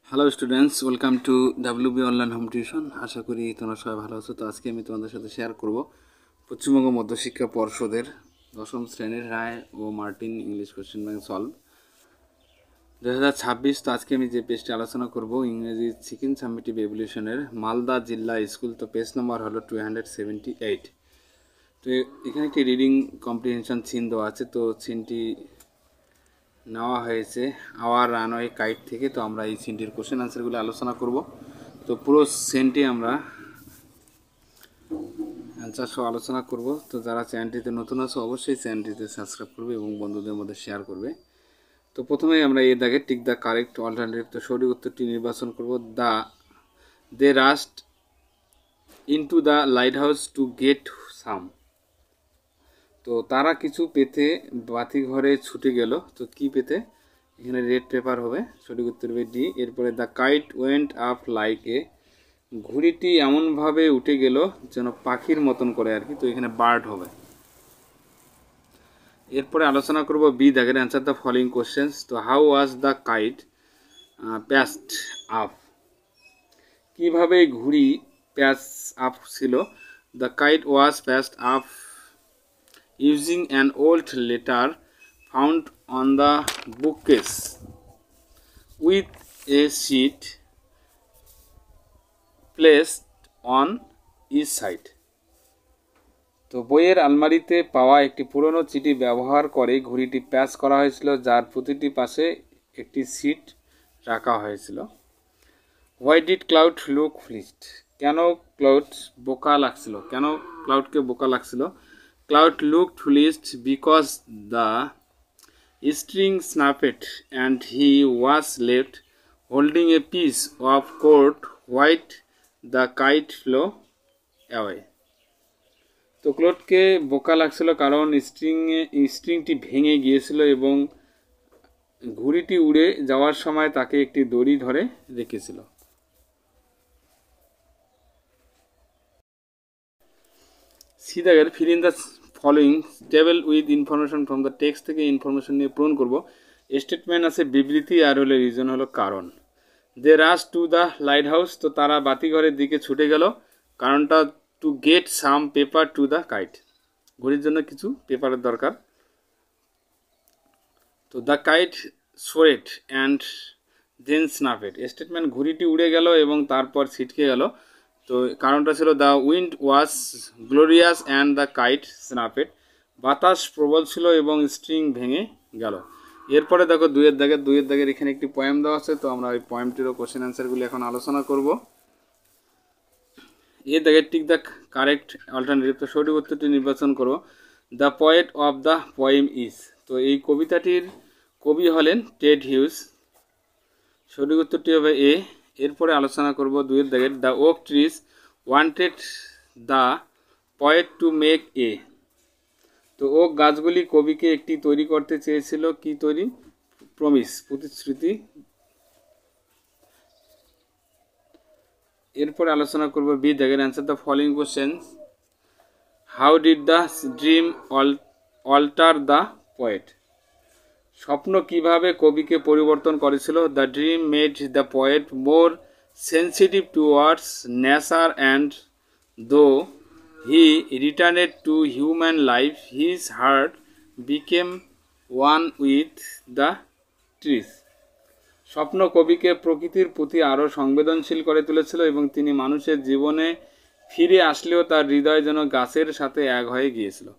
Hello students, welcome to WB online home tuition. আশা করি তোমরা সবাই ভালো আছো। তো আজকে আমি তোমাদের সাথে শেয়ার করব পশ্চিমবঙ্গ মধ্যশিক্ষা পর্ষদের দশম শ্রেণীর রায় ও Martin English question bank solve 2026। তো আজকে আমি যে পেজটি আলোচনা করব ইংরেজি চিকেন সামিটিভ এভলিউশনের মালদা জিল্লা স্কুল। তো পেজ নাম্বার হলো 278। তো এখানে একটি রিডিং কম্প্রিহেনশন সিন দেওয়া আছে। তো সিনটি নেওয়া হয়েছে আওয়ার রানওয়ে কাইট থেকে। তো আমরা এই সিনটির কোশ্চেন আনসারগুলো আলোচনা করব। তো পুরো সিনটি আমরা অ্যান্সার সহ আলোচনা করব। তো যারা চ্যানেলটিতে নতুন আছো অবশ্যই চ্যানেলটিতে সাবস্ক্রাইব করবে এবং বন্ধুদের মধ্যে শেয়ার করবে। তো প্রথমেই আমরা এই দাগে টিক দ্য কারেক্ট অল্টারনেটিভ। তো সঠিক উত্তরটি নির্বাচন করব। They rushed into the lighthouse to get some. তো তারা কিছু পেতে বাতিঘরে ছুটে গেল। তো কি পেতে? এখানে রেড পেপার হবে, সঠিক উত্তর হবে ডি। এরপরে the kite went up like a, ঘুড়িটি এমনভাবে উঠে গেল যেন পাখির মতন করে আর কি। তো এখানে বার্ড হবে। এরপরে আলোচনা করব বি দাগের অ্যান্সার দ্য ফলোইং কোশ্চেন্স। তো how was the kite patched up, কীভাবে ঘুড়ি প্যাচ আপ ছিল? The kite was patched up using an old letter found on the bookcase with a sheet placed on each side. তো বইয়ের আলমারিতে পাওয়া একটি পুরনো চিঠি ব্যবহার করে ঘড়িটি প্যাচ করা হয়েছিল, যার প্রতিটি পাশে একটি সিট রাখা হয়েছিল। হোয়াই ডিড ক্লাউড লুক ফ্লিস্ট, কেন ক্লাউড বোকা লাগছিল? কেন ক্লাউডকে বোকা লাগছিল? Cloud looked pleased because the string snapped and he was left holding a piece of cord while the kite flew away. তো ক্লাউডকে বোকা লাগছিল কারণ স্ট্রিংটি ভেঙে গিয়েছিল এবং ঘুড়িটি উড়ে যাওয়ার সময় তাকে একটি দড়ি ধরে রেখেছিল। সি দাগের feel in the following table with information from the text থেকে ইনফরমেশন নিয়ে পূরণ করব। স্টেটমেন্ট আছে বিবৃতি, আর হলো রিজন হলো কারণ। They rush to the lighthouse, তো তারা বাতিঘরের দিকে ছুটে গেল। কারণটা to get some paper to the kite, ঘড়ির জন্য কিছু পেপারের দরকার। তো the kite soared and then snapped, statement ঘড়িটি উড়ে গেল এবং তারপর ছিটকে গেল। তো কারণটা ছিল the wind was glorious and the kite snapped, বাতাস প্রবল ছিল এবং স্ট্রিং ভেঙে গেল। এরপরে দেখো দুইয়ের দাগের এখানে একটি পয়েম দেওয়া আছে। তো আমরা ওই পয়েমটিরও কোশ্চেন অ্যান্সারগুলি এখন আলোচনা করব। এর দাগের টিক দ্য কারেক্ট অল্টারনেটিভ, তো সঠিক উত্তরটি নির্বাচন করো। The poet of the poem is, তো এই কবিতাটির কবি হলেন টেড হিউজ, সঠিক উত্তরটি হবে এ। এরপরে আলোচনা করব দুইয়ের দাগের the oak trees wanted the poet to make a, তো ওক গাছগুলি কবিকে একটি তৈরি করতে চেয়েছিল। কি তৈরি? প্রমিস, প্রতিশ্রুতি। এরপরে আলোচনা করব বি দাগের answer the following questions. How did the dream alter the poet, স্বপ্ন কিভাবে কবিকে পরিবর্তন করেছিল? The dream made the poet more sensitive towards nature and though he returned to human life his heart became one with the trees, স্বপ্ন কবিকে প্রকৃতির প্রতি আরও সংবেদনশীল করে তুলেছিল এবং তিনি মানুষের জীবনে ফিরে আসলেও তার হৃদয় যেন গাছের সাথে এক হয়ে গিয়েছিল।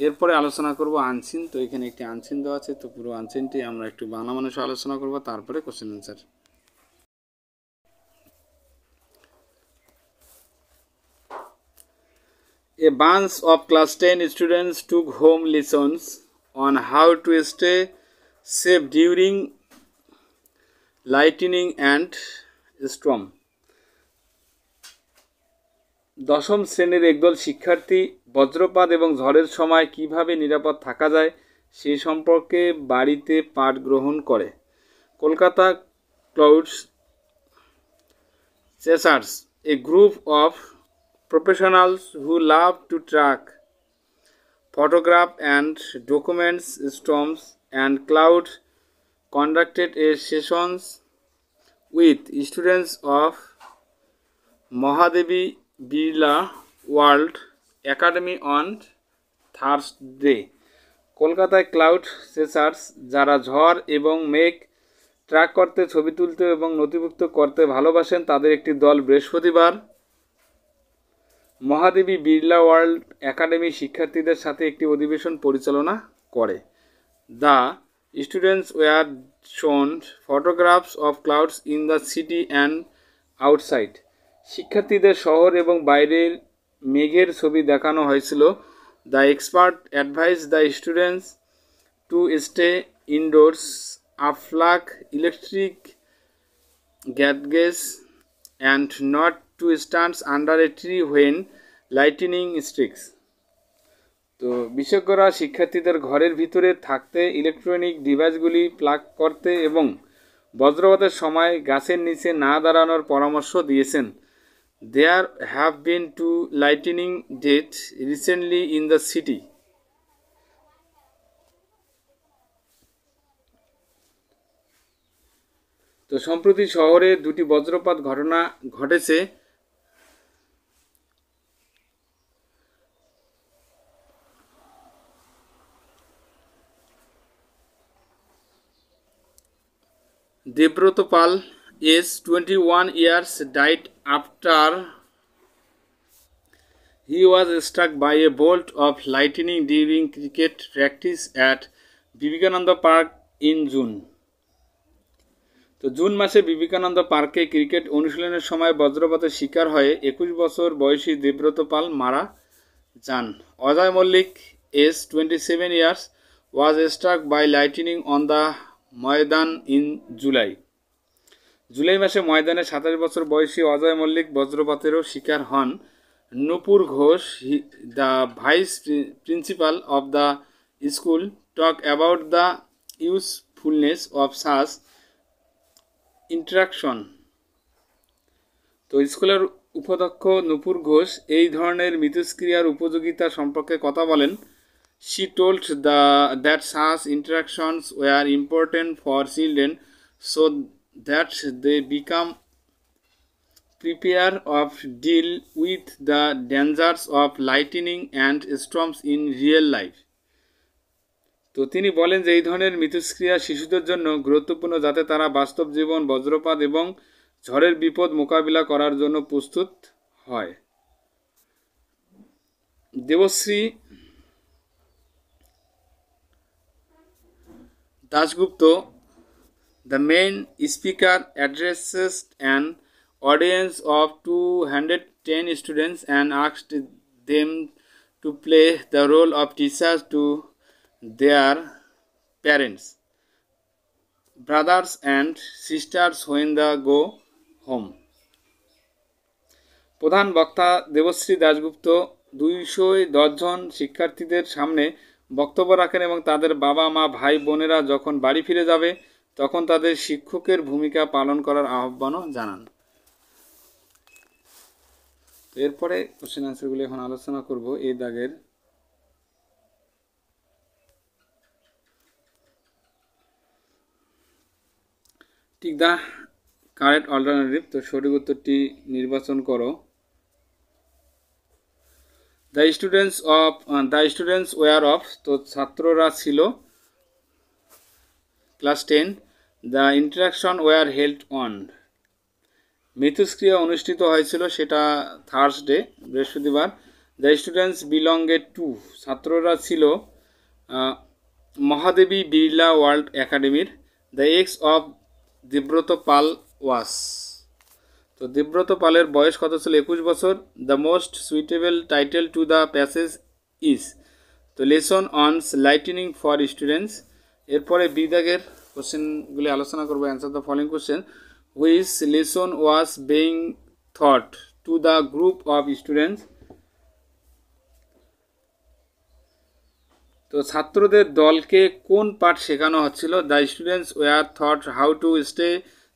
এরপরে আলোচনা করব আনসিন। তো এখানে একটি আনসিন দেওয়া আছে। তো পুরো আনসিনটি আমরা একটু বাংলা মানুষে আলোচনা করব, তারপরে question answer. A bunch of class 10 students took home lessons on how to stay safe during lightning and storm. দশম শ্রেণীর একদল শিক্ষার্থী বজ্রপাত এবং ঝড়ের সময় কিভাবে নিরাপদ থাকা যায় সেই সম্পর্কে বাড়িতে পাঠ গ্রহণ করে। Kolkata cloud chasers, a group of professionals who love to track, photograph and document storms and clouds conducted a sessions with students of Mahadevi Birla World Academy on Thursday. কলকাতায় ক্লাউড চেসার্স যারা ঝড় এবং মেঘ ট্র্যাক করতে, ছবি তুলতে এবং নথিভুক্ত করতে ভালোবাসেন তাদের একটি দল বৃহস্পতিবার মহাদেবী বিড়লা ওয়ার্ল্ড একাডেমি শিক্ষার্থীদের সাথে একটি অধিবেশন পরিচালনা করে। দ্য স্টুডেন্টস ওয়ার শোন photographs of clouds in the city and outside. শিক্ষার্থীদের শহর এবং বাইরের মেঘের ছবি দেখানো হয়েছিল। The expert advice the students to stay indoors, unplug electric gadgets and not to stand under a tree when lightning strikes. তো বিশেষজ্ঞরা শিক্ষার্থীদের ঘরের ভিতরে থাকতে, ইলেকট্রনিক ডিভাইসগুলি প্লাগ করতে এবং বজ্রপাতের সময় গাছের নিচে না দাঁড়ানোর পরামর্শ দিয়েছেন। There have been 2 lightning deaths recently in the city. তো সম্প্রতি শহরে 2টি বজ্রপাত ঘটনা ঘটেছে। দেব্রত পাল is 21 years died after he was struck by a bolt of lightning during cricket practice at Vivekananda Park in June. তো জুন মাসে বিবেকানন্দ পার্কে ক্রিকেট অনুশীলনের সময় বজ্রপাতের শিকার হয়ে 21 বছর বয়সী দেব্রত পাল মারা যান। Ajay Mallick aged 27 years was struck by lightning on the maidan in July. July মাসে ময়দানে 27 বছর বয়সী অজয় মল্লিক বজ্রপাতেরও শিকার হন। Nupur Ghosh, the vice principal of the school, talk about the usefulness of such interaction. তো স্কুলের উপাধ্যক্ষ নূপুর ঘোষ এই ধরনের মিথস্ক্রিয়ার উপযোগিতা সম্পর্কে কথা বলেন। She told that such interactions were important for children so that they become prepared of deal with the dangers of lightning and storms in real life. তো তিনি বলেন যে এই ধরনের মিথস্ক্রিয়া শিশুদের জন্য গুরুত্বপূর্ণ যাতে তারা বাস্তব জীবন, বজ্রপাত এবং ঝড়ের বিপদ মোকাবিলা করার জন্য প্রস্তুত হয়। Debashree Dasgupta, the main speaker, addresses an audience of 210 students and asked them to play the role of teachers to their parents, brothers and sisters when they go home. প্রধান বক্তা দেবশ্রী দাশগুপ্ত 210 জন শিক্ষার্থীদের সামনে বক্তব্য রাখেন এবং তাদের বাবা মা ভাই বোনেরা যখন বাড়ি ফিরে যাবে তখন তাদের শিক্ষকের ভূমিকা পালন করার আহ্বানও জানান। এরপরে কোশ্চেন আনসারগুলি এখন আলোচনা করব। এই দাগের টিক দ্য কারেক্ট অল্টারনেটিভ। তো সঠিক উত্তরটি নির্বাচন করো। দ্য স্টুডেন্টস ওয়ার অফ, তো ছাত্ররা ছিল। Class 10, the interaction were held on, মিথস্ক্রিয়া অনুষ্ঠিত হয়েছিল, সেটা থার্সডে, বৃহস্পতিবার। দ্য স্টুডেন্টস বিলংগেড টু, ছাত্ররা ছিল মহাদেবী বিড়লা ওয়ার্ল্ড একাডেমির। The ex of Debabrata Pal was, তো দেব্রত পালের বয়স কত ছিল? 21 বছর। The most suitable title to the passage is, তো lesson on lightning for students. এরপরে বিদাগের কোশ্চেনগুলি আলোচনা করবো। Answer the following question. Which lesson was being thought to the group of students, তো ছাত্রদের দলকে কোন পাঠ শেখানো হচ্ছিল? The students were thought how to stay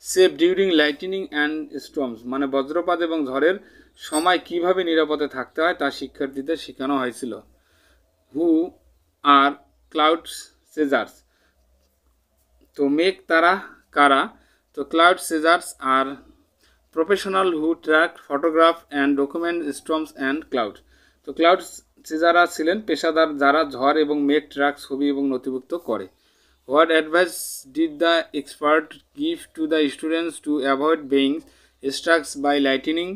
safe during lightning and storms, মানে বজ্রপাত এবং ঝড়ের সময় কিভাবে নিরাপদে থাকতে হয় তা শিক্ষার্থীদের শেখানো হয়েছিল। হু আর ক্লাউড চেজার্স, তো মেঘ তারা কারা? তো cloud chasers are professional who track photograph and document storms and cloud. তো ক্লাউড সেজাররা ছিলেন পেশাদার যারা ঝড় এবং মেঘ ট্র্যাক ছবি এবং নথিভুক্ত করে। What advice did the expert give to the students to avoid being struck by lightning?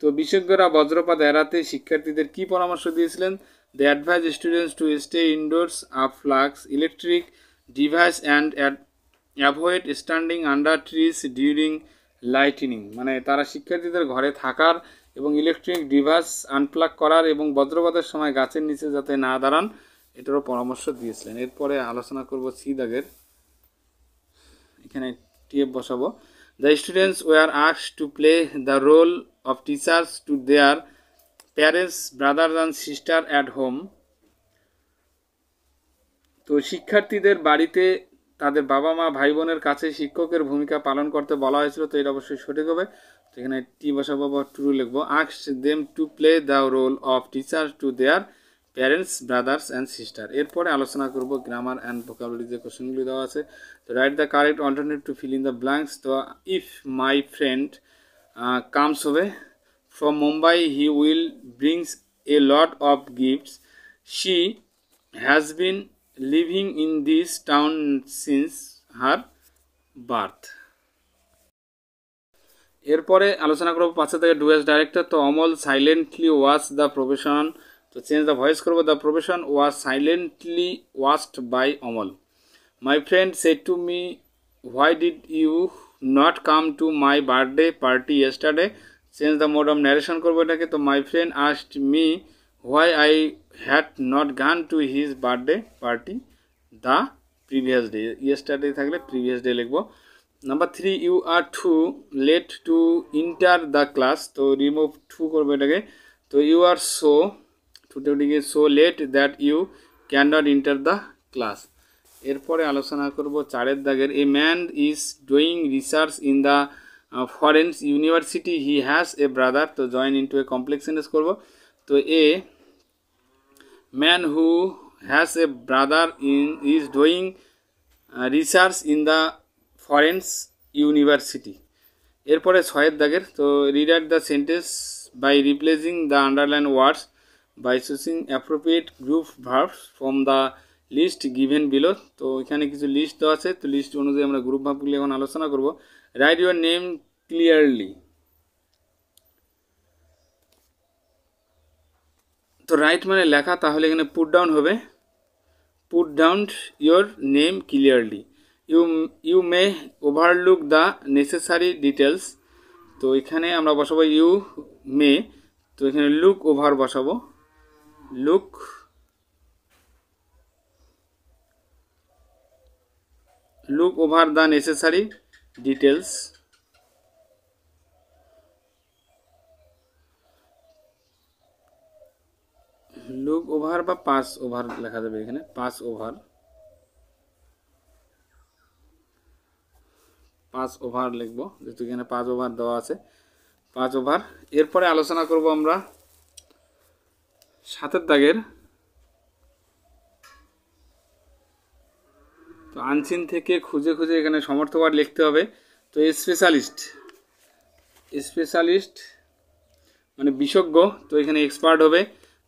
তো বিশেষজ্ঞরা বজ্রপাত এড়াতে শিক্ষার্থীদের কী পরামর্শ দিয়েছিলেন? They advise students to stay indoors unplug electric device and avoid standing under trees during lightning. মানে তারা শিক্ষার্থীদের ঘরে থাকার এবং ইলেকট্রিক ডিভাইস আনপ্লাগ করার এবং বজ্রপাতের সময় গাছের নিচে যাতে না দাঁড়ান এটারও পরামর্শ দিয়েছিলেন। এরপরে আলোচনা করব সি দাগের, এখানে টিএফ বসাবো। The students were asked to play the role of teachers to their parents brothers and sister at home. তো শিক্ষার্থীদের বাড়িতে তাদের বাবা মা ভাই বোনের কাছে শিক্ষকের ভূমিকা পালন করতে বলা হয়েছিল। তো এটা অবশ্যই সঠিক হবে। তো এখানে টি বসাবো বা টু লিখবো। Asked them to play the role of teachers to their parents brothers and sister. এরপরে আলোচনা করব গ্রামার অ্যান্ড ভোকাবুলারি যে কোশ্চেনগুলি দেওয়া আছে। তো write the correct alternative to fill in the blanks. তো ইফ মাই ফ্রেন্ড কামস হবে from Mumbai he will brings a lot of gifts. She has been living in this town since her birth. এরপরে আলোচনা করবো 5 থেকে do as director. তো Amal silently watch the profession. তো change the voice করবো। The profession was silently watched by Amal. My friend said to me why did you not come to my birthday party yesterday. Change the mode of narration করবো এটাকে। তো my friend asked me why I had not gone to his birthday party the previous day. Yesterday থাকলে previous day লিখবো। Number 3, you are too late to enter the class. তো remove too করবো এটাকে। তো you are so টুটিকে so late that you can not enter the class. এরপরে আলোচনা করব 4 দাগের। A man is doing research in the foreign university he has a brother. তো join into a complex sentence করবো। তো a man who has a brother is doing research in the foreign university. এরপরে 6 দাগের। তো rewrite the sentence by replacing the underline words by choosing appropriate group verbs from the list given below. তো এখানে কিছু list দেওয়া আছে। তো list অনুযায়ী আমরা গ্রুপ ভার্বগুলি এখন আলোচনা করব। Write your name clearly. তো রাইট মানে লেখা, তাহলে এখানে পুট ডাউন হবে। Put down your name clearly. You may overlook the necessary details. তো এখানে আমরা বসাবো ইউ মে। তো এখানে লুক ওভার বসাবো। Look over the necessary details. Look over বা পাস ওভার লেখা যাবে এখানে। পাস ওভার লিখবো, যেহেতু এখানে 5 ওভার দেওয়া আছে। 5 ওভার। এরপরে আলোচনা করব আমরা 7 দাগের। তো আনসিন থেকে খুঁজে খুঁজে এখানে সমর্থ ওয়ার্ড লিখতে হবে। তো স্পেশালিস্ট মানে বিশেষজ্ঞ। তো এখানে এক্সপার্ট হবে।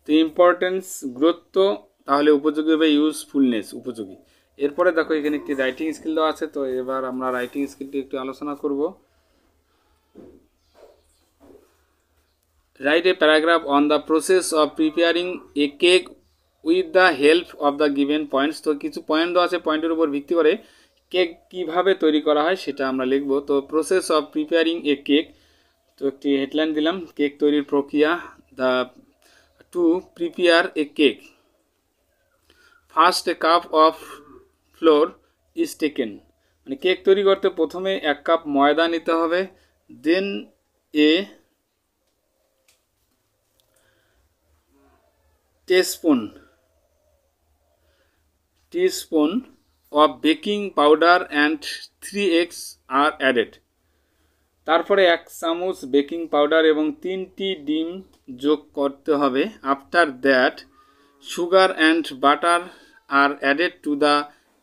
তো ইম্পর্টেন্স গুরুত্ব, তাহলে উপযোগী হবে ইউজফুলনেস উপযোগী। এরপরে দেখো এখানে একটি রাইটিং স্কিল দেওয়া আছে। তো এবার আমরা রাইটিং স্কিলটি একটু আলোচনা করব। Write a paragraph on the process of preparing a cake with the help of the given points. তো কিছু পয়েন্ট দেওয়া আছে, পয়েন্টের উপর ভিত্তি করে কেক কিভাবে তৈরি করা হয় সেটা আমরা লিখব। তো process of preparing a cake. তো একটি হেডলাইন দিলাম, কেক তৈরির প্রক্রিয়া। The to prepare a cake, first A cup of floor is taken. মানে কেক তৈরি করতে প্রথমে 1 কাপ ময়দা নিতে হবে। দেন এ teaspoon of baking powder and 3 eggs are added. তারপরে 1 চামচ বেকিং পাউডার এবং 3টি ডিম যোগ করতে হবে। After that sugar and butter are added to the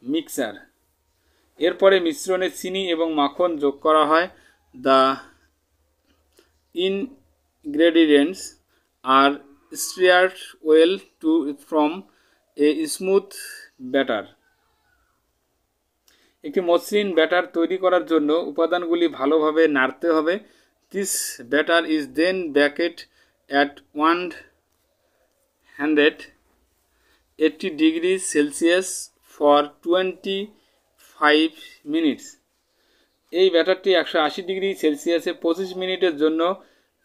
mixer. এরপরে মিশ্রণে চিনি এবং মাখন যোগ করা হয়। The ingredients are stirred well to form a smooth batter. একটি মসৃণ ব্যাটার তৈরি করার জন্য উপাদানগুলি ভালোভাবে নাড়তে হবে। This batter is then baked at 180 degrees Celsius for 25 minutes. এই ব্যাটারটি 180 ডিগ্রি সেলসিয়াসে 25 মিনিটের জন্য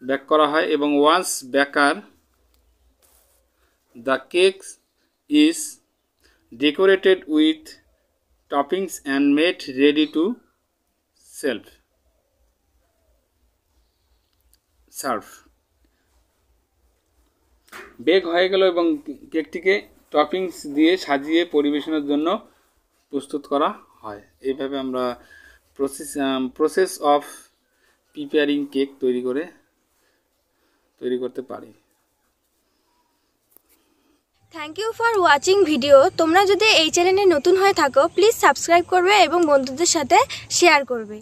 বেক করা হয় এবং once baked the cake is decorated with toppings and made ready to serve. Bake হয়ে গেল এবং কেকটিকে টপিংস দিয়ে সাজিয়ে পরিবেশনের জন্য প্রস্তুত করা হয়। এইভাবে আমরা প্রসেস অফ প্রিপেয়ারিং কেক তৈরি করতে পারি। Thank you for watching video. তোমরা যদি এই চ্যানেলে নতুন হয়ে থাকো প্লিজ সাবস্ক্রাইব করবে এবং বন্ধুদের সাথে শেয়ার করবে।